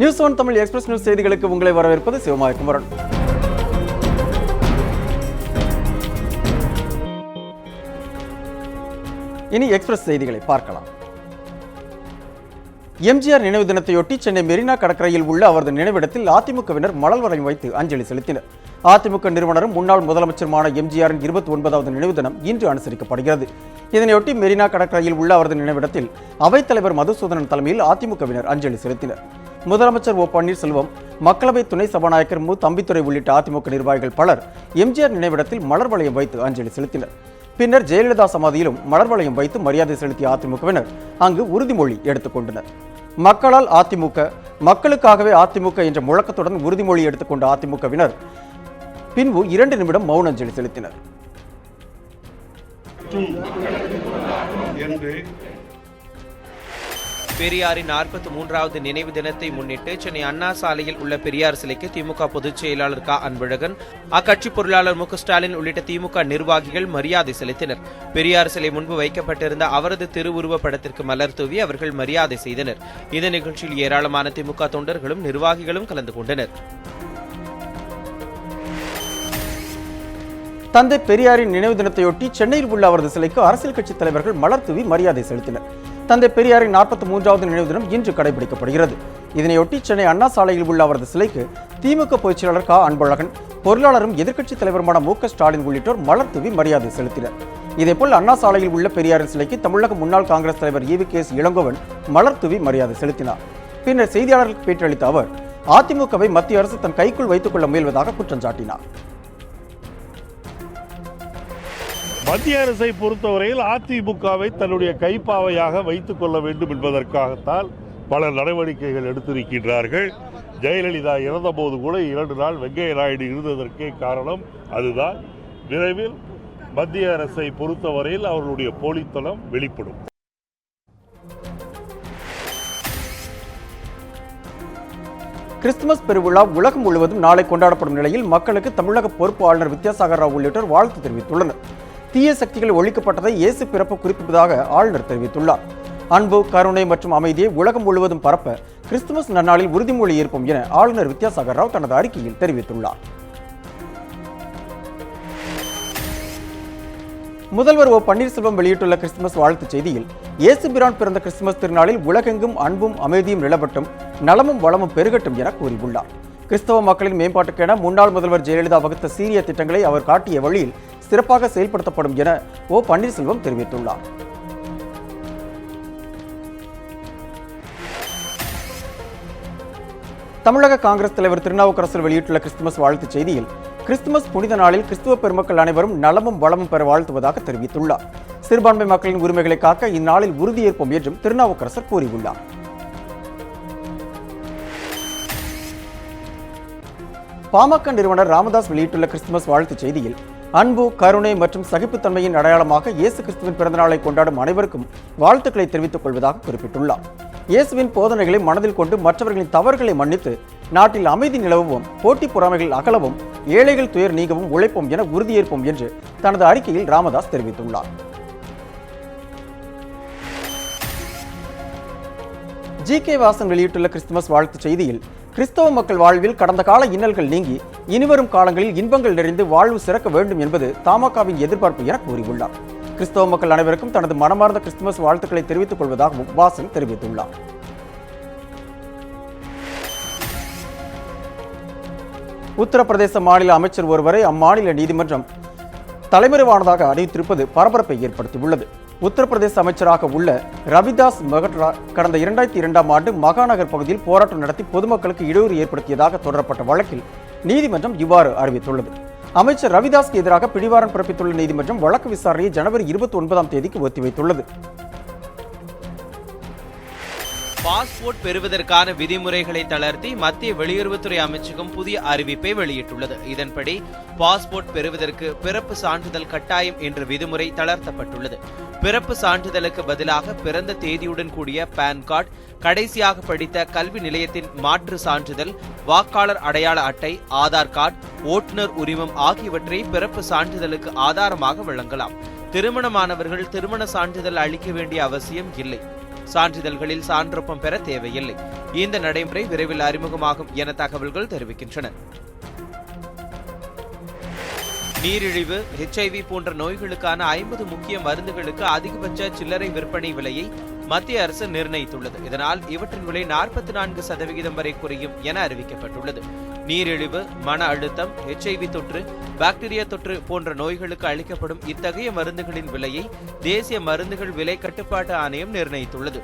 News one Tamil express news செய்திகளுக்கு உங்களை வரவேற்பது சிவமாய் குமரன். இனி எக்ஸ்பிரஸ் செய்திகளை பார்க்கலாம். எம்ஜிஆர் நினைவு தினத்தையொட்டி சென்னை மெரினா கடற்கரையில் உள்ள அவரது நினைவிடத்தில் அதிமுகவினர் மலர் வளையம் வைத்து அஞ்சலி செலுத்தினர். அதிமுக நிறுவனரும் முன்னாள் முதலமைச்சருமான எம்ஜிஆரின் 29வது நினைவு தினம் இன்று அனுசரிக்கப்படுகிறது. இதனையொட்டி மெரினா கடற்கரையில் உள்ள அவரது நினைவிடத்தில் அவைத்தலைவர் மதுசூதனன் தலைமையில் அதிமுகவினர் அஞ்சலி செலுத்தினர். முதலமைச்சர் ஓ பன்னீர்செல்வம், மக்களவை துணை சபாநாயகர் மு தம்பித்துரை உள்ளிட்ட அதிமுக நிர்வாகிகள் பலர் எம்ஜிஆர் நினைவிடத்தில் மலர் வளையம் வைத்து அஞ்சலி செலுத்தினர். பின்னர் ஜெயலலிதா சமாதியிலும் மலர் வளையம் வைத்து மரியாதை செலுத்திய அதிமுகவினர் அங்கு உறுதிமொழி எடுத்துக் கொண்டனர். மக்களால் அதிமுக, மக்களுக்காகவே அதிமுக என்ற முழக்கத்துடன் உறுதிமொழி எடுத்துக்கொண்ட அதிமுகவினர் பின்பு 2 நிமிடம் மௌன அஞ்சலி செலுத்தினர். பெரியாரின் 43வது நினைவு தினத்தை முன்னிட்டு சென்னை அண்ணா சாலையில் உள்ள பெரியார் சிலைக்கு திமுக பொதுச் செயலாளர் க அன்பழகன், அக்கட்சி பொருளாளர் மு ஸ்டாலின் உள்ளிட்ட திமுக நிர்வாகிகள் மரியாதை செலுத்தினர். பெரியார் சிலை முன்பு வைக்கப்பட்டிருந்த அவரது திருவுருவ படத்திற்கு மலர் தூவி அவர்கள் மரியாதை செய்தனர். இந்த நிகழ்ச்சியில் ஏராளமான திமுக தொண்டர்களும் நிர்வாகிகளும் கலந்து கொண்டனர். தந்தை பெரியாரின் நினைவு தினத்தையொட்டி சென்னையில் உள்ள அவரது சிலைக்கு அரசியல் கட்சித் தலைவர்கள் மலர் தூவி மரியாதை செலுத்தினர். தந்தை பெரியாரின் 43வது நினைவு தினம் இன்று கடைபிடிக்கப்படுகிறது. இதனையொட்டி சென்னை அண்ணா சாலையில் உள்ள அவரது சிலைக்கு திமுக பொதுச் செயலாளர் க அன்பழகன், பொருளாளரும் எதிர்க்கட்சித் தலைவருமான மு ஸ்டாலின் உள்ளிட்டோர் மலர் தூவி மரியாதை செலுத்தினர். இதேபோல் அண்ணா சாலையில் உள்ள பெரியாரின் சிலைக்கு தமிழக முன்னாள் காங்கிரஸ் தலைவர் EVKS இளங்கோவன் மலர் தூவி மரியாதை செலுத்தினார். பின்னர் செய்தியாளர்களுக்கு பேட்டியளித்த அவர் அதிமுகவை மத்திய அரசு தன் கைக்குள் வைத்துக் கொள்ள முயல்வதாக குற்றம் சாட்டினார். மத்திய அரசை பொறுத்தவரையில் அதிமுகவை தன்னுடைய கைப்பாவையாக வைத்துக் கொள்ள வேண்டும் என்பதற்காகத்தான் பல நடவடிக்கைகள் எடுத்திருக்கின்றார்கள். ஜெயலலிதா இறந்தபோது கூட 2 நாள் வெங்கைய நாயுடு இருந்ததற்கே காரணம் அதுதான். விரைவில் மத்திய அரசை பொறுத்தவரையில் அவர்களுடைய போலித்தனம் வெளிப்படும். கிறிஸ்துமஸ் பெருவிழா உலகம் முழுவதும் நாளை கொண்டாடப்படும் நிலையில் மக்களுக்கு தமிழக பொறுப்பு ஆளுநர் வித்யாசாகர் ராவ் உள்ளிட்டோர் வாழ்த்து தெரிவித்துள்ளனர். தீய சக்திகள் ஒழிக்கப்பட்டதை இயேசு பிறப்பு குறிப்பிட்டதாக ஆளுநர் தெரிவித்துள்ளார். அன்பு, கருணை மற்றும் அமைதியை உலகம் முழுவதும் பரப்ப கிறிஸ்துமஸ் நன்னாளில் உறுதிமொழி ஏற்போம் என ஆளுநர் வித்யாசாகர் ராவ் தனது அறிக்கையில் தெரிவித்துள்ளார். முதல்வர் ஓ பன்னீர்செல்வம் வெளியிட்டுள்ள கிறிஸ்துமஸ் வாழ்த்துச் செய்தியில், இயேசு பிரான் பிறந்த கிறிஸ்துமஸ் திருநாளில் உலகெங்கும் அன்பும் அமைதியும் நிலவட்டும், நலமும் வளமும் பெருகட்டும் என கூறியுள்ளார். கிறிஸ்தவ மக்களின் மேம்பாட்டுக்கென முன்னாள் முதல்வர் ஜெயலலிதா வகுத்த சீரிய திட்டங்களை அவர் காட்டிய வழியில் சிறப்பாக செயல்படுத்தப்படும் என ஓ பன்னீர்செல்வம் தெரிவித்துள்ளார். தமிழக காங்கிரஸ் தலைவர் திருநாவுக்கரசர் வெளியிட்டுள்ள கிறிஸ்துமஸ் வாழ்த்துச் செய்தியில், கிறிஸ்துமஸ் புனித நாளில் கிறிஸ்துவ பெருமக்கள் அனைவரும் நலமும் வளமும் பெற வாழ்த்துவதாக தெரிவித்துள்ளார். சிறுபான்மை மக்களின் உரிமைகளை காக்க இந்நாளில் உறுதியேற்போம் என்றும் திருநாவுக்கரசர் கூறியுள்ளார். பாமக நிறுவனர் ராமதாஸ் வெளியிட்டுள்ள கிறிஸ்துமஸ் வாழ்த்துச் செய்தியில், அன்பு, கருணை மற்றும் சகிப்புத்தன்மையின் அடையாளமாக இயேசு கிறிஸ்துவின் பிறந்தநாளை கொண்டாடும் அனைவருக்கும் வாழ்த்துக்களை தெரிவித்துக் கொள்வதாக குறிப்பிட்டுள்ளார். இயேசுவின் போதனைகளை மனதில் கொண்டு மற்றவர்களின் தவறுகளை மன்னித்து நாட்டில் அமைதி நிலவவும், போட்டி பொறாமைகள் அகலவும், ஏழைகள் துயர் நீங்கவும் உழைப்போம் என உறுதியேற்போம் என்று தனது அறிக்கையில் ராமதாஸ் தெரிவித்துள்ளார். GK வாசன் வெளியிட்டுள்ள கிறிஸ்துமஸ் வாழ்த்துச் செய்தியில், கிறிஸ்தவ மக்கள் வாழ்வில் கடந்த கால இன்னல்கள் நீங்கி இனிவரும் காலங்களில் இன்பங்கள் நிறைந்து வாழ்வு சிறக்க வேண்டும் என்பது தமாகவின் எதிர்பார்ப்பு என கூறியுள்ளார். கிறிஸ்தவ மக்கள் அனைவருக்கும் தனது மனமார்ந்த கிறிஸ்துமஸ் வாழ்த்துக்களை தெரிவித்துக் கொள்வதாகவும் வாசன் தெரிவித்துள்ளார். உத்தரப்பிரதேச மாநில அமைச்சர் ஒருவரை அம்மாநில நீதிமன்றம் தலைமறைவானதாக அறிவித்திருப்பது பரபரப்பை ஏற்படுத்தியுள்ளது. உத்தரப்பிரதேச அமைச்சராக உள்ள ரவிதாஸ் மகட்ரா கடந்த 2002ஆம் ஆண்டு மகாநகர் பகுதியில் போராட்டம் நடத்தி பொதுமக்களுக்கு இடையூறு ஏற்படுத்தியதாக தொடரப்பட்ட வழக்கில் நீதிமன்றம் இவ்வாறு அறிவித்துள்ளது. அமைச்சர் ரவிதாஸ்க்கு எதிராக பிடிவாரண்ட் பிறப்பித்துள்ள நீதிமன்றம் வழக்கு விசாரணையை ஜனவரி 29ஆம் தேதிக்கு ஒத்திவைத்துள்ளது. பாஸ்போர்ட் பெறுவதற்கான விதிமுறைகளை தளர்த்தி மத்திய வெளியுறவுத்துறை அமைச்சகம் புதிய அறிவிப்பை வெளியிட்டுள்ளது. இதன்படி பாஸ்போர்ட் பெறுவதற்கு பிறப்பு சான்றிதழ் கட்டாயம் என்ற விதிமுறை தளர்த்தப்பட்டுள்ளது. பிறப்பு சான்றிதழுக்கு பதிலாக பிறந்த தேதியுடன் கூடிய பான் கார்டு, கடைசியாக படித்த கல்வி நிலையத்தின் மாற்று சான்றிதழ், வாக்காளர் அடையாள அட்டை, ஆதார் கார்டு, ஓட்டுநர் உரிமம் ஆகியவற்றை பிறப்பு சான்றிதழுக்கு ஆதாரமாக வழங்கலாம். திருமணமானவர்கள் திருமண சான்றிதழ் அளிக்க வேண்டிய அவசியம் இல்லை. சான்றிதழ்களில் சான்றொப்பம் பெற தேவையில்லை. இந்த நடைமுறை விரைவில் அறிமுகமாகும் என தகவல்கள் தெரிவிக்கின்றன. நீரிழிவு, HIV போன்ற நோய்களுக்கான 50 முக்கிய மருந்துகளுக்கு அதிகபட்ச சில்லறை விற்பனை விலையை மத்திய அரசு நிர்ணயித்துள்ளது. இதனால் இவற்றின் விலை 44% வரை குறையும் என அறிவிக்கப்பட்டுள்ளது. நீரிழிவு, மன அழுத்தம், HIV தொற்று, பாக்டீரியா தொற்று போன்ற நோய்களுக்கு அளிக்கப்படும் இத்தகைய மருந்துகளின் விலையை தேசிய மருந்துகள் விலை கட்டுப்பாட்டு ஆணையம் நிர்ணயித்துள்ளது.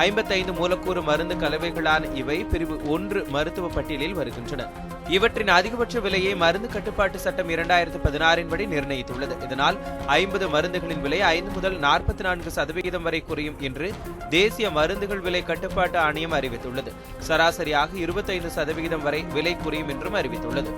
55 மூலக்கூறு மருந்து கலவைகளான இவை பிரிவு 1 மருத்துவ பட்டியலில் வருகின்றன. இவற்றின் அதிகபட்ச விலையை மருந்து கட்டுப்பாட்டு சட்டம் 2016 படி நிர்ணயித்துள்ளது. இதனால் 50 மருந்துகளின் விலை 5 முதல் 44% வரை குறையும் என்று தேசிய மருந்துகள் விலை கட்டுப்பாட்டு ஆணையம் அறிவித்துள்ளது. சராசரியாக 25% வரை விலை குறையும் என்றும் அறிவித்துள்ளது.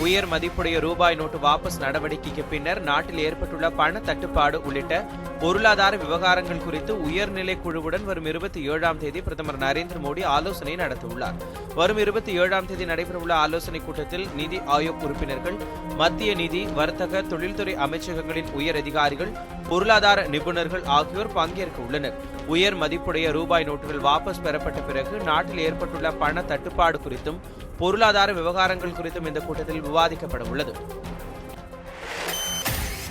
உயர் மதிப்புடைய ரூபாய் நோட்டு வாபஸ் நடவடிக்கைக்கு பின்னர் நாட்டில் ஏற்பட்டுள்ள பண தட்டுப்பாடு உள்ளிட்ட பொருளாதார விவகாரங்கள் குறித்து உயர்நிலை குழுவுடன் வரும் 27ஆம் தேதி பிரதமர் நரேந்திர மோடி ஆலோசனை நடத்தவுள்ளார். வரும் 27ஆம் தேதி நடைபெறவுள்ள ஆலோசனை கூட்டத்தில் நிதி ஆயோக் உறுப்பினர்கள், மத்திய நிதி, வர்த்தக, தொழில்துறை அமைச்சகங்களின் உயர் அதிகாரிகள், பொருளாதார நிபுணர்கள் ஆகியோர் பங்கேற்க உள்ளனர். உயர் மதிப்புடைய ரூபாய் நோட்டுகள் வாபஸ் பெறப்பட்ட பிறகு நாட்டில் ஏற்பட்டுள்ள பண தட்டுப்பாடு குறித்தும் பொருளாதார விவகாரங்கள் குறித்தும் இந்த கூட்டத்தில் விவாதிக்கப்பட உள்ளது.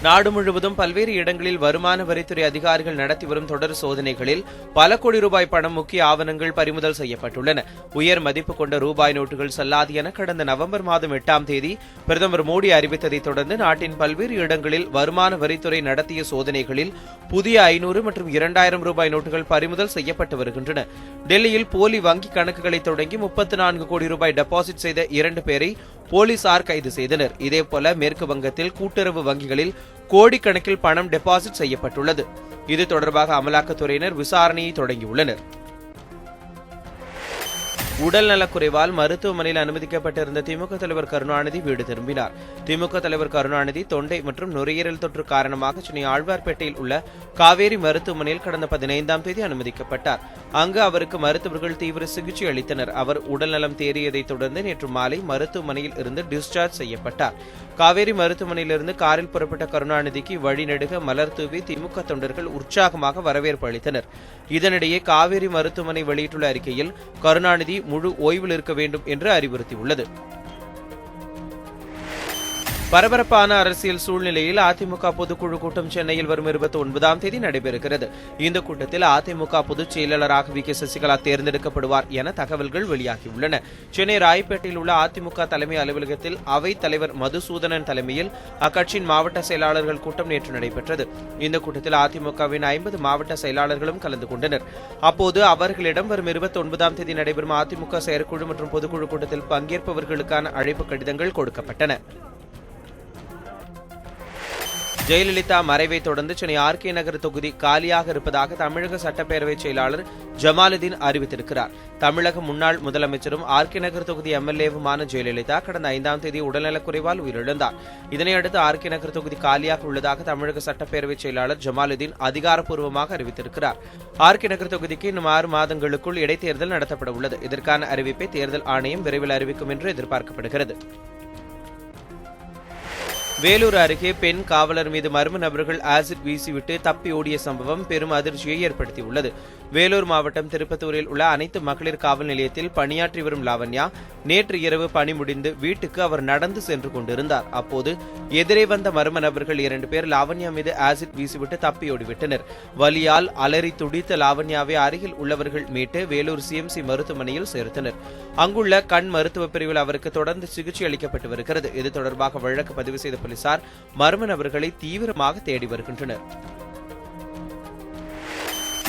நாடு முழுவதும் பல்வேறு இடங்களில் வருமான வரித்துறை அதிகாரிகள் நடத்தி வரும் தொடர் சோதனைகளில் பல கோடி ரூபாய் பணம், முக்கிய ஆவணங்கள் பறிமுதல் செய்யப்பட்டுள்ளன. உயர் மதிப்பு கொண்ட ரூபாய் நோட்டுகள் செல்லாது என கடந்த நவம்பர் மாதம் 8ஆம் தேதி பிரதமர் மோடி அறிவித்ததைத் தொடர்ந்து நாட்டின் பல்வேறு இடங்களில் வருமான வரித்துறை நடத்திய சோதனைகளில் புதிய 500 மற்றும் 2000 ரூபாய் நோட்டுகள் பறிமுதல் செய்யப்பட்டு வருகின்றன. டெல்லியில் போலி வங்கி கணக்குகளை தொடங்கி 34 கோடி ரூபாய் டெபாசிட் செய்த 2 பேரை போலீசார் கைது செய்தனர். இதேபோல மேற்கு வங்கத்தில் கூட்டுறவு வங்கிகளில் கோடிக்கணக்கில் பணம் டெபாசிட் செய்யப்பட்டுள்ளது. இது தொடர்பாக அமலாக்கத்துறையினர் விசாரணையை தொடங்கியுள்ளனர். உடல்நலக்குறைவால் மருத்துவமனையில் அனுமதிக்கப்பட்டிருந்த திமுக தலைவர் கருணாநிதி வீடு திரும்பினார். திமுக தலைவர் கருணாநிதி தொண்டை மற்றும் நுரையீரல் தொற்று காரணமாக சென்னை ஆழ்வார்பேட்டையில் உள்ள காவேரி மருத்துவமனையில் கடந்த 15ஆம் தேதி அனுமதிக்கப்பட்டார். அங்கு அவருக்கு மருத்துவர்கள் தீவிர சிகிச்சை அளித்தனர். அவர் உடல்நலம் தேறியதைத் தொடர்ந்து நேற்று மாலை மருத்துவமனையில் இருந்து டிஸ்சார்ஜ் செய்யப்பட்டார். காவேரி மருத்துவமனையிலிருந்து காரில் புறப்பட்ட கருணாநிதிக்கு வழிநெடுக மலர் தூவி திமுக தொண்டர்கள் உற்சாகமாக வரவேற்பு அளித்தனர். இதனிடையே காவேரி மருத்துவமனை வெளியிட்டுள்ள அறிக்கையில் கருணாநிதி முழு ஓய்வில் இருக்க வேண்டும் என்று அறிவுறுத்தியுள்ளது. பரபரப்பான அரசியல் சூழ்நிலையில் அதிமுக பொதுக்குழு கூட்டம் சென்னையில் வரும் 29ஆம் தேதி நடைபெறுகிறது. இந்த கூட்டத்தில் அதிமுக பொதுச் செயலாளராக வி.கே. சசிகலா தேர்ந்தெடுக்கப்படுவார் என தகவல்கள் வெளியாகியுள்ளன. சென்னை ராயப்பேட்டையில் உள்ள அதிமுக தலைமை அலுவலகத்தில் அவைத் தலைவர் மதுசூதனன் தலைமையில் அக்கட்சியின் மாவட்ட செயலாளர்கள் கூட்டம் நேற்று நடைபெற்றது. இந்த கூட்டத்தில் அதிமுகவின் 50 மாவட்ட செயலாளர்களும் கலந்து கொண்டனர். அப்போது அவர்களிடம் வரும் 29ஆம் தேதி நடைபெறும் அதிமுக செயற்குழு மற்றும் பொதுக்குழு கூட்டத்தில் பங்கேற்பவர்களுக்கான அழைப்பு கடிதங்கள் கொடுக்கப்பட்டன. ஜெயலலிதா மறைவை தொடர்ந்து சென்னை ஆர்.கே. நகர் தொகுதி காலியாக இருப்பதாக தமிழக சட்டப்பேரவை செயலாளர் ஜமாலுதீன் அறிவித்திருக்கிறார். தமிழக முன்னாள் முதலமைச்சரும் ஆர்.கே. நகர் தொகுதி எம்எல்ஏவுமான ஜெயலலிதா கடந்த 5ஆம் தேதி உடல்நலக்குறைவால் உயிரிழந்தார். இதனையடுத்து ஆர்.கே. நகர் தொகுதி காலியாக உள்ளதாக தமிழக சட்டப்பேரவை செயலாளர் ஜமாலுதீன் அதிகாரப்பூர்வமாக அறிவித்திருக்கிறார். ஆர்.கே. நகர் தொகுதிக்கு இன்னும் 6 மாதங்களுக்குள் இடைத்தேர்தல் நடத்தப்பட உள்ளது. இதற்கான அறிவிப்பை தேர்தல் ஆணையம் விரைவில் அறிவிக்கும் என்று எதிர்பார்க்கப்படுகிறது. வேலூர் அருகே பெண் காவலர் மீது மர்ம நபர்கள் ஆசிட் வீசிவிட்டு தப்பி ஓடிய சம்பவம் பெரும் அதிர்ச்சியை ஏற்படுத்தியுள்ளது. வேலூர் மாவட்டம் திருப்பத்தூரில் உள்ள அனைத்து மகளிர் காவல் நிலையத்தில் பணியாற்றி வரும் லாவண்யா நேற்று இரவு பணி முடிந்து வீட்டுக்கு அவர் நடந்து சென்று கொண்டிருந்தார். அப்போது எதிரே வந்த மர்ம நபர்கள் 2 பேர் லாவண்யா மீது ஆசிட் வீசிவிட்டு தப்பியோடிவிட்டனர். வலியால் அலறி துடித்த லாவண்யாவை அருகில் உள்ளவர்கள் மீட்டு வேலூர் சிஎம்சி மருத்துவமனையில் சேர்த்தனர். அங்குள்ள கண் மருத்துவ பிரிவில் அவருக்கு தொடர்ந்து சிகிச்சை அளிக்கப்பட்டு வருகிறது. இது தொடர்பாக வழக்கு பதிவு செய்த போலீசார் மர்ம நபர்களை தீவிரமாக தேடி வருகின்றனர்.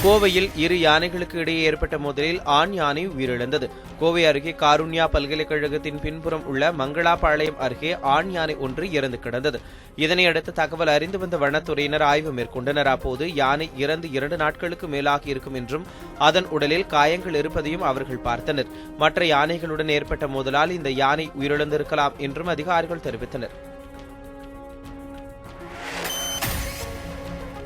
கோவையில் 2 யானைகளுக்கு இடையே ஏற்பட்ட மோதலில் ஆண் யானை உயிரிழந்தது. கோவை அருகே காருண்யா பல்கலைக்கழகத்தின் பின்புறம் உள்ள மங்களாபாளையம் அருகே ஆண் யானை ஒன்று இறந்து கிடந்தது. இதனையடுத்து தகவல் அறிந்து வந்த வனத்துறையினர் ஆய்வு மேற்கொண்டனர். அப்போது யானை இறந்து 2 நாட்களுக்கு மேலாகி இருக்கும் என்றும் அதன் உடலில் காயங்கள் இருப்பதையும் அவர்கள் பார்த்தனர். மற்ற யானைகளுடன் ஏற்பட்ட மோதலால் இந்த யானை உயிரிழந்திருக்கலாம் என்றும் அதிகாரிகள் தெரிவித்தனர்.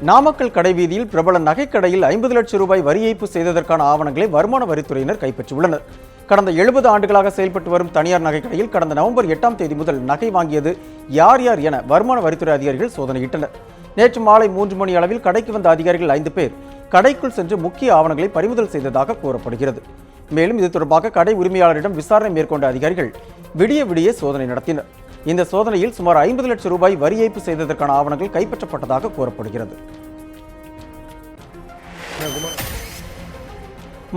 நாமக்கல் கடைவீதியில் பிரபல நகைக்கடையில் 50 லட்சம் ரூபாய் வரி ஏய்ப்பு செய்ததற்கான ஆவணங்களை வருமான வரித்துறையினர் கைப்பற்றியுள்ளனர். கடந்த 70 ஆண்டுகளாக செயல்பட்டு வரும் தனியார் நகைக்கடையில் கடந்த நவம்பர் 8ஆம் தேதி முதல் நகை வாங்கியது யார் யார் என வருமான வரித்துறை அதிகாரிகள் சோதனையிட்டனர். நேற்று மாலை 3 மணி அளவில் கடைக்கு வந்த அதிகாரிகள் 5 பேர் கடைக்குள் சென்று முக்கிய ஆவணங்களை பறிமுதல் செய்ததாக கூறப்படுகிறது. மேலும் இது தொடர்பாக கடை உரிமையாளரிடம் விசாரணை மேற்கொண்ட அதிகாரிகள் விடிய விடிய சோதனை நடத்தினர். இந்த சோதனையில் சுமார் 50 லட்சம் ரூபாய் வரி ஏய்ப்பு செய்ததற்கான ஆவணங்கள் கைப்பற்றப்பட்டதாக கூறப்படுகிறது.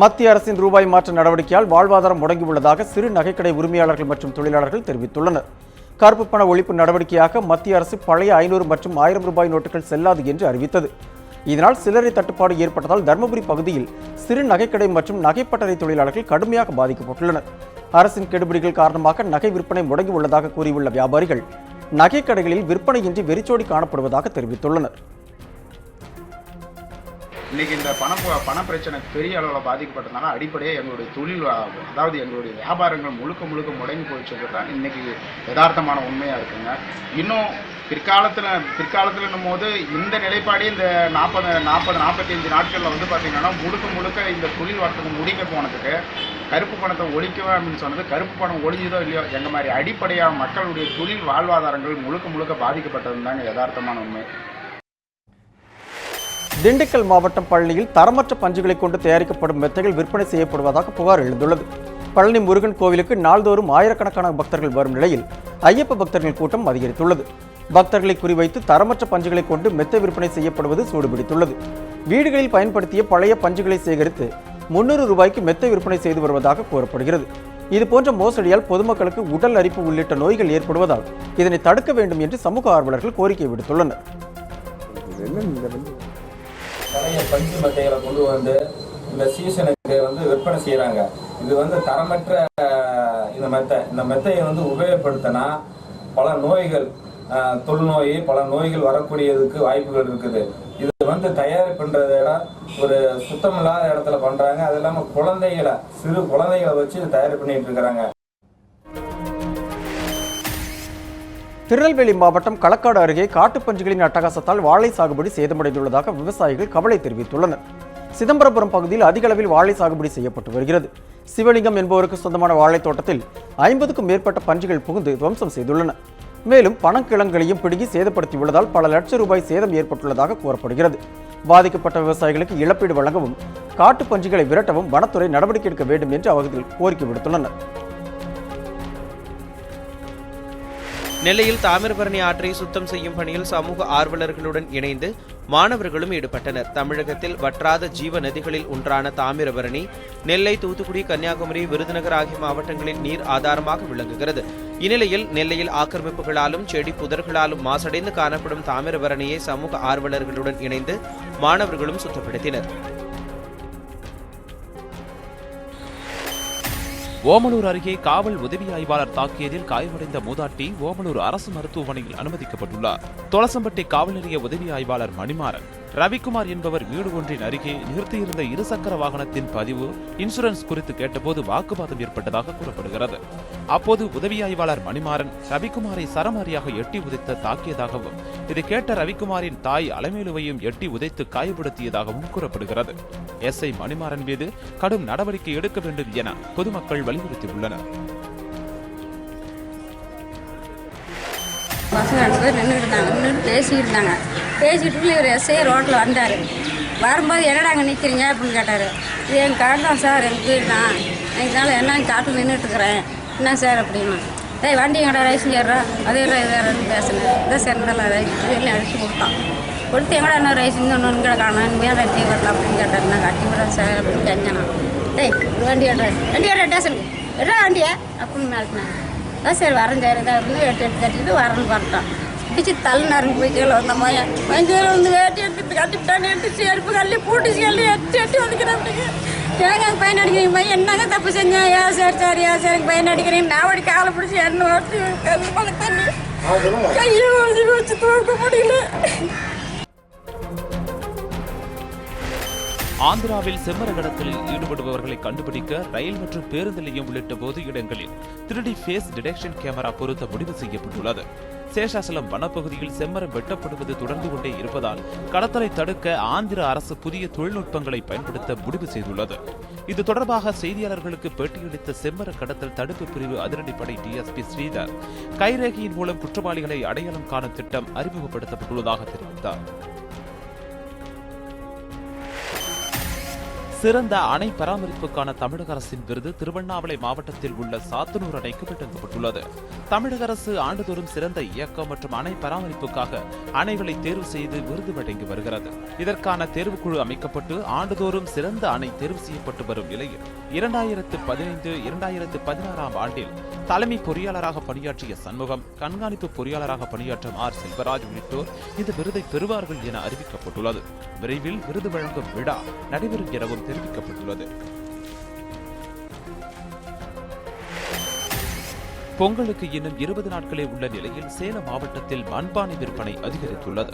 மத்திய அரசின் ரூபாய் மாற்ற நடவடிக்கையால் வாழ்வாதாரம் முடங்கியுள்ளதாக சிறு நகைக்கடை உரிமையாளர்கள் மற்றும் தொழிலாளர்கள் தெரிவித்துள்ளனர். கருப்பு பண ஒழிப்பு நடவடிக்கையாக மத்திய அரசு பழைய 500 மற்றும் 1000 ரூபாய் நோட்டுகள் செல்லாது என்று அறிவித்தது. இதனால் சில்லறை தட்டுப்பாடு ஏற்பட்டதால் தருமபுரி பகுதியில் சிறு நகைக்கடை மற்றும் நகைப்பட்டறை தொழிலாளர்கள் கடுமையாக பாதிக்கப்பட்டுள்ளனர். அரசின் கெடுபிடிகள் காரணமாக நகை விற்பனை முடங்கியுள்ளதாக கூறியுள்ள வியாபாரிகள் நகைக்கடைகளில் விற்பனையின்றி வெறிச்சோடி காணப்படுவதாக தெரிவித்துள்ளனர். இன்றைக்கி இந்த பண பிரச்சனை பெரிய அளவில் பாதிக்கப்பட்டதுனால அடிப்படையாக எங்களுடைய தொழில், அதாவது எங்களுடைய வியாபாரங்கள் முழுக்க முடங்கி போயிடுச்சுன்றது தான் இன்றைக்கி யதார்த்தமான உண்மையாக இருக்குங்க. இன்னும் பிற்காலத்தில் போது இந்த நிலைப்பாடு இந்த 45 நாட்களில் வந்து பார்த்திங்கன்னா முழுக்க இந்த தொழில் வர்த்தகம் முடிக்க போனதுக்கு கருப்பு பணத்தை ஒழிக்கவே அப்படின்னு சொன்னது கருப்பு பணம் ஒழிஞ்சதோ இல்லையோ எங்கள் மாதிரி அடிப்படையாக மக்களுடைய தொழில் வாழ்வாதாரங்கள் முழுக்க பாதிக்கப்பட்டது தாங்க யதார்த்தமான உண்மை. திண்டுக்கல் மாவட்டம் பழனியில் தரமற்ற பஞ்சுகளை கொண்டு தயாரிக்கப்படும் மெத்தைகள் விற்பனை செய்யப்படுவதாக புகார் எழுந்துள்ளது. பழனி முருகன் கோவிலுக்கு நாள்தோறும் ஆயிரக்கணக்கான பக்தர்கள் வரும் நிலையில் ஐயப்ப பக்தர்கள் கூட்டம் அதிகரித்துள்ளது. பக்தர்களை குறிவைத்து தரமற்ற பஞ்சுகளை கொண்டு மெத்தை விற்பனை செய்யப்படுவது சூடுபிடித்துள்ளது. வீடுகளில் பயன்படுத்திய பழைய பஞ்சுகளை சேகரித்து 300 ரூபாய்க்கு மெத்தை விற்பனை செய்து வருவதாக கூறப்படுகிறது. இதுபோன்ற மோசடியால் பொதுமக்களுக்கு உடல் அரிப்பு உள்ளிட்ட நோய்கள் ஏற்படுவதால் இதனை தடுக்க வேண்டும் என்று சமூக ஆர்வலர்கள் கோரிக்கை விடுத்துள்ளனர். பழைய பஞ்சு மெத்தைகளை கொண்டு வந்து இந்த சீசனுக்கு விற்பனை செய்கிறாங்க. இது தரமற்ற இந்த மெத்தையை உபயோகப்படுத்தினா பல நோய்கள், தொழுநோய், பல நோய்கள் வரக்கூடியதுக்கு வாய்ப்புகள் இருக்குது. இது தயார் பண்ணுறத ஒரு சுத்தமில்லாத இடத்துல பண்ணுறாங்க. அது இல்லாமல் சிறு குழந்தைகளை வச்சு தயார் பண்ணிட்டு இருக்கிறாங்க. திருநெல்வேலி மாவட்டம் களக்காடு அருகே காட்டுப்பஞ்சுகளின் அட்டகாசத்தால் வாழை சாகுபடி சேதமடைந்துள்ளதாக விவசாயிகள் கவலை தெரிவித்துள்ளனர். சிதம்பரபுரம் பகுதியில் அதிக அளவில் வாழை சாகுபடி செய்யப்பட்டு வருகிறது. சிவலிங்கம் என்பவருக்கு சொந்தமான வாழைத் தோட்டத்தில் 50க்கும் மேற்பட்ட பஞ்சுகள் புகுந்து துவம்சம் செய்துள்ளன. மேலும் பணக்கிழங்குகளையும் பிடுங்கி சேதப்படுத்தியுள்ளதால் பல லட்சம் ரூபாய் சேதம் ஏற்பட்டுள்ளதாக கூறப்படுகிறது. பாதிக்கப்பட்ட விவசாயிகளுக்கு இழப்பீடு வழங்கவும் காட்டு பஞ்சுகளை விரட்டவும் வனத்துறை நடவடிக்கை எடுக்க வேண்டும் என்று அவர்கள் கோரிக்கை விடுத்துள்ளனர். நெல்லையில் தாமிரபரணி ஆற்றை சுத்தம் செய்யும் பணியில் சமூக ஆர்வலர்களுடன் இணைந்து மாணவர்களும் ஈடுபட்டனர். தமிழகத்தில் வற்றாத ஜீவ நதிகளில் ஒன்றான தாமிரபரணி நெல்லை, தூத்துக்குடி, கன்னியாகுமரி, விருதுநகர் ஆகிய மாவட்டங்களின் நீர் ஆதாரமாக விளங்குகிறது. இந்நிலையில் நெல்லையில் ஆக்கிரமிப்புகளாலும் செடி புதர்களாலும் மாசடைந்து காணப்படும் தாமிரபரணியை சமூக ஆர்வலர்களுடன் இணைந்து மாணவர்களும் சுத்தப்படுத்தினர். ஓமலூர் அருகே காவல் உதவி ஆய்வாளர் தாக்கியதில் காயமடைந்த மூதாட்டி ஓமலூர் அரசு மருத்துவமனையில் அனுமதிக்கப்பட்டுள்ளார். தொலசம்பட்டி காவல் நிலைய உதவி ஆய்வாளர் மணிமாறன் ரவிக்குமார் என்பவர் வீடு ஒன்றின் அருகே நிறுத்தியிருந்த இருசக்கர வாகனத்தின் பதிவு, இன்சூரன்ஸ் குறித்து கேட்டபோது வாக்குவாதம் ஏற்பட்டதாக கூறப்படுகிறது. அப்போது உதவி ஆய்வாளர் மணிமாறன் ரவிக்குமாரை சரமாரியாக எட்டி உதைத்து தாக்கியதாகவும், இதை கேட்ட ரவிக்குமாரின் தாய் அலமேலுவையும் எட்டி உதைத்து காயப்படுத்தியதாகவும் கூறப்படுகிறது. எஸ்ஐ மணிமாறன் மீது கடும் நடவடிக்கை எடுக்க வேண்டும் என பொதுமக்கள் வலியுறுத்தியுள்ளனர். பசங்க 2 பேர் நின்றுட்டு பேசிக்கிட்டு பேசிட்டு இவர் எஸ்ஐ ரோட்டில் வந்தார். வரும்போது என்னடா அங்கே நிற்கிறீங்க அப்படின்னு கேட்டார். இது எங்கள் கடை தான் சார், எனக்கு வீடு தான், எங்களால் என்ன காட்டில் நின்றுட்டுருக்குறேன், என்ன சார் அப்படின்னா, வண்டி எங்கடா ரைஸும் ஏறா, அதே வேறுன்னு பேசினேன். இதான் சார் நல்லா ரைஸ் வெளியே அடித்து கொடுத்தான். கொடுத்து எங்கடா என்ன ரைஸ் இன்னொன்று கடை காணும், மேலே டீ வரலாம் அப்படின்னு கேட்டார். நான் கட்டி விட சார் அப்படின்னு கேட்கணும். வண்டி ஏற ஸ்டேஷனுக்கு எடா வண்டியா அப்படின்னு மேட்டினேன். அதான் சரி வரேன் சார் இதான் அப்படின்னு எட்டு கட்டிட்டு வரேன்னு பார்த்தோம். பிடிச்சி தள்ளினாருங்க போய் கீழே வந்த மாயா வேட்டி எடுத்து கட்டிவிட்டான்னு எடுத்து செருப்பு கல்லி பூட்டி கல்லி எட்டி வந்துக்கிறேன். எனக்கு எங்கள் பையன் அடிக்கிறீங்க பையன் என்னங்க தப்பு செஞ்சேன், சரி எனக்கு பையன் அடிக்கிறீங்க. நான் அப்படி காலை பிடிச்சி எண்ணெய் ஓட்டி தண்ணி கையை வச்சு தூக்க முடியல. ஆந்திராவில் செம்மர கடத்தலில் ஈடுபடுபவர்களை கண்டுபிடிக்க ரயில் மற்றும் பேருந்து நிலையம் உள்ளிட்ட பொது இடங்களில் 3D ஃபேஸ் டிடெக்ஷன் கேமரா பொருத்த முடிவு செய்யப்பட்டுள்ளது. சேஷாசலம் வனப்பகுதியில் செம்மரம் வெட்டப்படுவது தொடர்ந்து கொண்டே இருப்பதால் கடத்தலை தடுக்க ஆந்திர அரசு புதிய தொழில்நுட்பங்களை பயன்படுத்த முடிவு செய்துள்ளது. இது தொடர்பாக செய்தியாளர்களுக்கு பேட்டியளித்த செம்மர கடத்தல் தடுப்பு பிரிவு அதிரடிப்படை டிஎஸ்பி ஸ்ரீதர், கைரேகையின் மூலம் குற்றவாளிகளை அடையாளம் காணும் திட்டம் அறிமுகப்படுத்தப்பட்டுள்ளதாக தெரிவித்தார். சிறந்த அணை பராமரிப்புக்கான தமிழக அரசின் விருது திருவண்ணாமலை மாவட்டத்தில் உள்ள சாத்தனூர் அணைக்கு வழங்கப்பட்டுள்ளது. தமிழக அரசு ஆண்டுதோறும் சிறந்த இயக்கம் மற்றும் அணை பராமரிப்புக்காக அணைகளை தேர்வு செய்து விருது வழங்கி வருகிறது. இதற்கான தேர்வுக்குழு அமைக்கப்பட்டு ஆண்டுதோறும் சிறந்த அணை தேர்வு செய்யப்பட்டு வரும் நிலையில் 2015-2016 ஆண்டில் தலைமை பொறியாளராக பணியாற்றிய சண்முகம், கண்காணிப்பு பொறியாளராக பணியாற்றும் ஆர் செல்வராஜ் உள்ளிட்டோர் இந்த விருதை பெறுவார்கள் என அறிவிக்கப்பட்டுள்ளது. விரைவில் விருது வழங்கும் விழா நடைபெறும் எனவும் தெரிவிக்கப்பட்டுள்ளது. பொங்கலுக்கு இன்னும் 20 நாட்களே உள்ள நிலையில் சேலம் மாவட்டத்தில் மண்பானை விற்பனை அதிகரித்துள்ளது.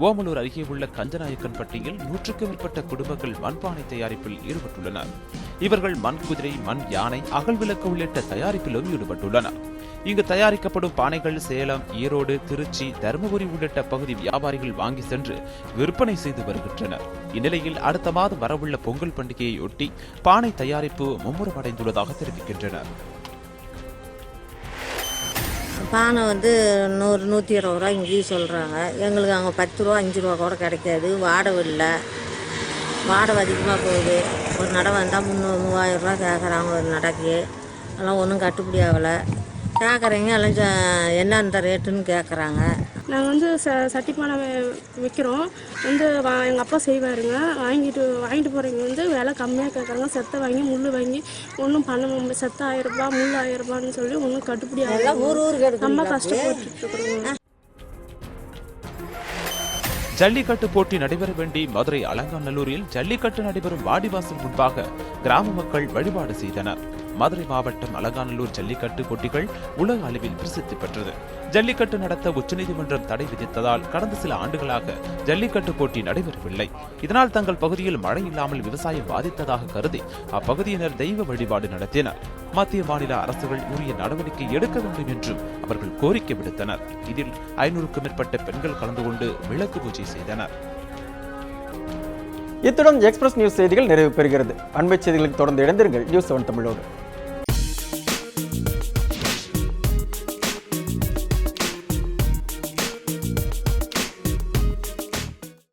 ஓமலூர் அருகே உள்ள கஞ்சநாயக்கன்பட்டியில் 100க்கும் மேற்பட்ட குடும்பங்கள் மண்பானை தயாரிப்பில் ஈடுபட்டுள்ளனர். இவர்கள் மண் குதிரை, மண் யானை, அகல் விளக்கு உள்ளிட்ட தயாரிப்பிலும் ஈடுபட்டுள்ளனர். இங்கு தயாரிக்கப்படும் பானைகள் சேலம், ஈரோடு, திருச்சி, தருமபுரி உள்ளிட்ட பகுதி வியாபாரிகள் வாங்கி சென்று விற்பனை செய்து வருகின்றனர். இந்நிலையில் அடுத்த மாதம் வரவுள்ள பொங்கல் பண்டிகையையொட்டி பானை தயாரிப்பு மும்முரமடைந்துள்ளதாக தெரிவிக்கின்றனர். பானை 100-120 ரூபா இங்கேயும் சொல்கிறாங்க. எங்களுக்கு அங்கே 10 ரூபா 5 ரூபா கூட கிடைக்காது. வாடகை இல்லை, வாடகை அதிகமாக போகுது. ஒரு நடை வந்தால் 3,000-3,000 ரூபா கேட்குறாங்க ஒரு நடைக்கு. அதெல்லாம் ஒன்றும் கட்டுப்படி ஆகலை. கேட்குறீங்க எல்லாம் என்ன அந்த ரேட்டுன்னு கேட்குறாங்க. நாங்கள் சட்டிப்பானை விற்கிறோம். எங்கள் அப்பா செய்வாருங்க. வாங்கிட்டு போகிறவங்க விலை கம்மியாக கேட்குறாங்க. செத்தை வாங்கி முள் வாங்கி ஒன்றும் பண்ண செத்த 1000 ரூபா, முள் 1000 ரூபான்னு சொல்லி ஒன்றும் கட்டுப்படி ஆகல. ரொம்ப கஷ்டப்பட்டு இருக்கிறோங்க. ஜல்லிக்கட்டு போட்டி நடைபெற வேண்டி மதுரை அலங்காநல்லூரில் ஜல்லிக்கட்டு நடைபெறும் வாடிவாசல் முன்பாக கிராம மக்கள் வழிபாடு செய்தனர். மதுரை மாவட்டம் அலங்காநல்லூர் ஜல்லிக்கட்டு போட்டிகள் உலக அளவில் பிரசித்தி பெற்றது. ஜல்லிக்கட்டு நடத்த உச்சநீதிமன்றம் தடை விதித்ததால் கடந்த சில ஆண்டுகளாக ஜல்லிக்கட்டு போட்டி நடைபெறவில்லை. இதனால் தங்கள் பகுதியில் மழை இல்லாமல் விவசாயம் பாதித்ததாக கருதி அப்பகுதியினர் தெய்வ வழிபாடு நடத்தினர். மத்திய மாநில அரசுகள் உரிய நடவடிக்கை எடுக்க வேண்டும் என்றும் அவர்கள் கோரிக்கை விடுத்தனர். இதில் 500க்கும் மேற்பட்ட பெண்கள் கலந்து கொண்டு விளக்கு பூஜை செய்தனர். இத்துடன் எக்ஸ்பிரஸ் நியூஸ் செய்திகள் நிறைவு பெறுகிறது. அண்மை செய்திகளுக்கு தொடர்ந்து இணைந்திருங்கள் நியூஸ் 7 தமிழோடு.